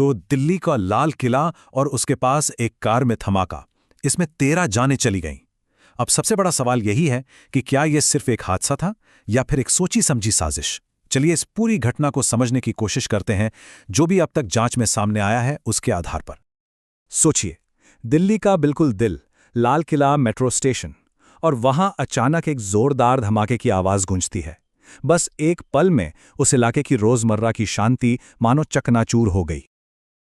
तो दिल्ली का लाल किला और उसके पास एक कार में धमाका, इसमें 13 जानें चली गईं। अब सबसे बड़ा सवाल यही है कि क्या यह सिर्फ एक हादसा था या फिर एक सोची समझी साजिश। चलिए इस पूरी घटना को समझने की कोशिश करते हैं, जो भी अब तक जांच में सामने आया है उसके आधार पर। सोचिए, दिल्ली का बिल्कुल दिल, लाल किला मेट्रो स्टेशन, और वहां अचानक एक जोरदार धमाके की आवाज गूंजती है। बस एक पल में उस इलाके की रोजमर्रा की शांति मानो चकनाचूर हो गई।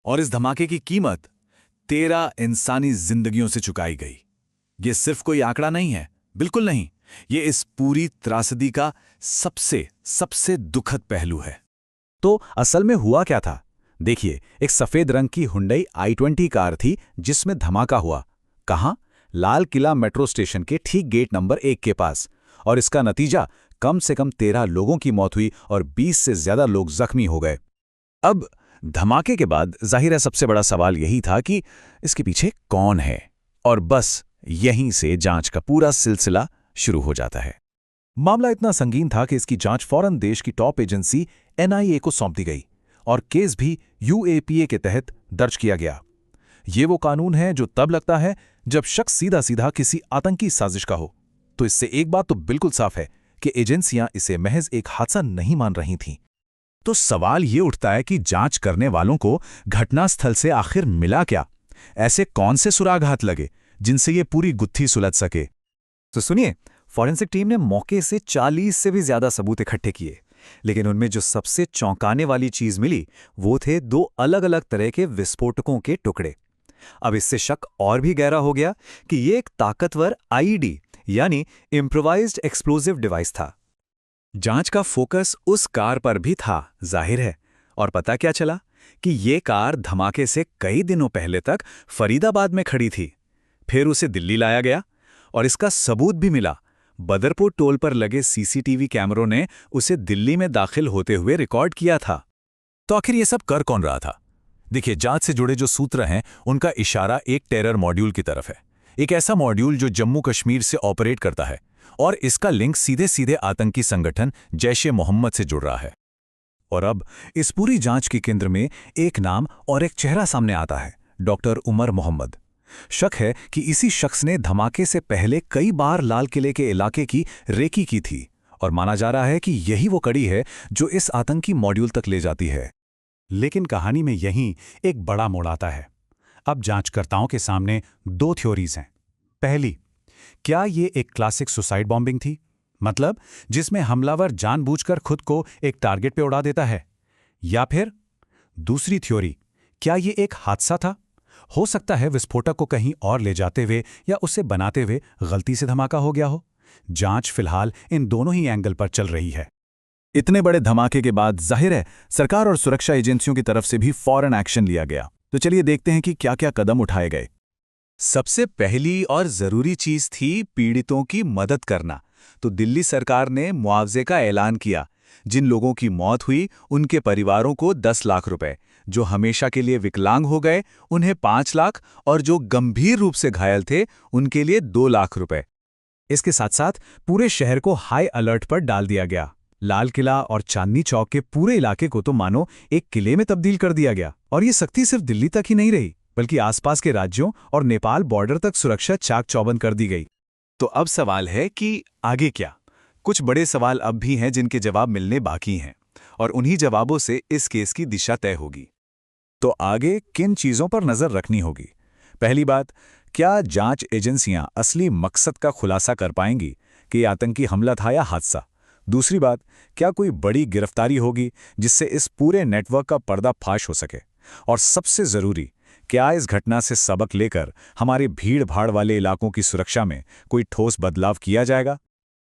और इस धमाके की कीमत 13 इंसानी जिंदगियों से चुकाई गई। ये सिर्फ कोई आंकड़ा नहीं है, बिल्कुल नहीं। ये इस पूरी त्रासदी का सबसे दुखद पहलू है। तो असल में हुआ क्या था? देखिए, एक सफेद रंग की हुंडई i20 कार थी जिसमें धमाका हुआ। कहां? लाल किला मेट्रो स्टेशन के ठीक गेट नंबर 1 के पास। और इसका नतीजा, कम से कम 13 लोगों की मौत हुई और 20 से ज्यादा लोग जख्मी हो गए। अब धमाके के बाद जाहिर है सबसे बड़ा सवाल यही था कि इसके पीछे कौन है, और बस यहीं से जांच का पूरा सिलसिला शुरू हो जाता है। मामला इतना संगीन था कि इसकी जांच फौरन देश की टॉप एजेंसी NIA को सौंप दी गई और केस भी UAPA के तहत दर्ज किया गया। ये वो कानून है जो तब लगता है जब शख्स सीधा सीधा किसी आतंकी साजिश का हो। तो इससे एक बात तो बिल्कुल साफ है कि एजेंसियां इसे महज एक हादसा नहीं मान रही थीं। तो सवाल ये उठता है कि जांच करने वालों को घटनास्थल से आखिर मिला क्या? ऐसे कौन से सुराग हाथ लगे जिनसे ये पूरी गुत्थी सुलझ सके? तो सुनिए, फॉरेंसिक टीम ने मौके से 40 से भी ज्यादा सबूत इकट्ठे किए, लेकिन उनमें जो सबसे चौंकाने वाली चीज मिली वो थे 2 अलग अलग तरह के विस्फोटकों के टुकड़े। अब इससे शक और भी गहरा हो गया कि ये एक ताकतवर IED यानी इम्प्रोवाइज्ड एक्सप्लोजिव डिवाइस था। जांच का फोकस उस कार पर भी था, जाहिर है। और पता क्या चला कि ये कार धमाके से कई दिनों पहले तक फरीदाबाद में खड़ी थी। फिर उसे दिल्ली लाया गया और इसका सबूत भी मिला। बदरपुर टोल पर लगे CCTV कैमरों ने उसे दिल्ली में दाखिल होते हुए रिकॉर्ड किया था। तो आखिर ये सब कर कौन रहा था? देखिए, जांच से जुड़े जो सूत्र हैं उनका इशारा एक टेरर मॉड्यूल की तरफ है। एक ऐसा मॉड्यूल जो जम्मू कश्मीर से ऑपरेट करता है और इसका लिंक सीधे सीधे आतंकी संगठन जैश-ए-मोहम्मद से जुड़ रहा है। और अब इस पूरी जांच के केंद्र में एक नाम और एक चेहरा सामने आता है, डॉक्टर उमर मोहम्मद। शक है कि इसी शख्स ने धमाके से पहले कई बार लाल किले के इलाके की रेकी की थी और माना जा रहा है कि यही वो कड़ी है जो इस आतंकी मॉड्यूल तक ले जाती है। लेकिन कहानी में यहीं एक बड़ा मोड़ आता है। अब जांचकर्ताओं के सामने 2 थ्योरीज हैं। पहली, क्या ये एक क्लासिक सुसाइड बॉम्बिंग थी? मतलब जिसमें हमलावर जानबूझकर खुद को एक टारगेट पे उड़ा देता है। या फिर दूसरी थ्योरी, क्या ये एक हादसा था? हो सकता है विस्फोटक को कहीं और ले जाते हुए या उसे बनाते हुए गलती से धमाका हो गया हो। जांच फिलहाल इन दोनों ही एंगल पर चल रही है। इतने बड़े धमाके के बाद जाहिर है सरकार और सुरक्षा एजेंसियों की तरफ से भी फौरन एक्शन लिया गया। तो चलिए देखते हैं कि क्या क्या कदम उठाए गए। सबसे पहली और जरूरी चीज थी पीड़ितों की मदद करना। तो दिल्ली सरकार ने मुआवजे का ऐलान किया। जिन लोगों की मौत हुई उनके परिवारों को 10 लाख रुपए, जो हमेशा के लिए विकलांग हो गए उन्हें 5 लाख, और जो गंभीर रूप से घायल थे उनके लिए 2 लाख रुपए। इसके साथ साथ पूरे शहर को हाई अलर्ट पर डाल दिया गया। लाल किला और चांदनी चौक के पूरे इलाके को तो मानो एक किले में तब्दील कर दिया गया। और ये सख्ती सिर्फ दिल्ली तक ही नहीं रही, बल्कि आसपास के राज्यों और नेपाल बॉर्डर तक सुरक्षा चाक चौबंद कर दी गई। तो अब सवाल है कि आगे क्या? कुछ बड़े सवाल अब भी हैं जिनके जवाब मिलने बाकी हैं, और उन्हीं जवाबों से इस केस की दिशा तय होगी। तो आगे किन चीजों पर नजर रखनी होगी? पहली बात, क्या जांच एजेंसियां असली मकसद का खुलासा कर पाएंगी कि आतंकी हमला था या हादसा? दूसरी बात, क्या कोई बड़ी गिरफ्तारी होगी जिससे इस पूरे नेटवर्क का पर्दाफाश हो सके? और सबसे जरूरी, क्या इस घटना से सबक लेकर हमारे भीड़ भाड़ वाले इलाकों की सुरक्षा में कोई ठोस बदलाव किया जाएगा?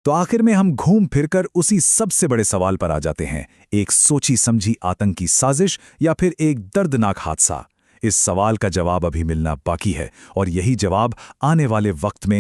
तो आखिर में हम घूम फिरकर उसी सबसे बड़े सवाल पर आ जाते हैं, एक सोची समझी आतंकी साजिश या फिर एक दर्दनाक हादसा? इस सवाल का जवाब अभी मिलना बाकी है, और यही जवाब आने वाले वक्त में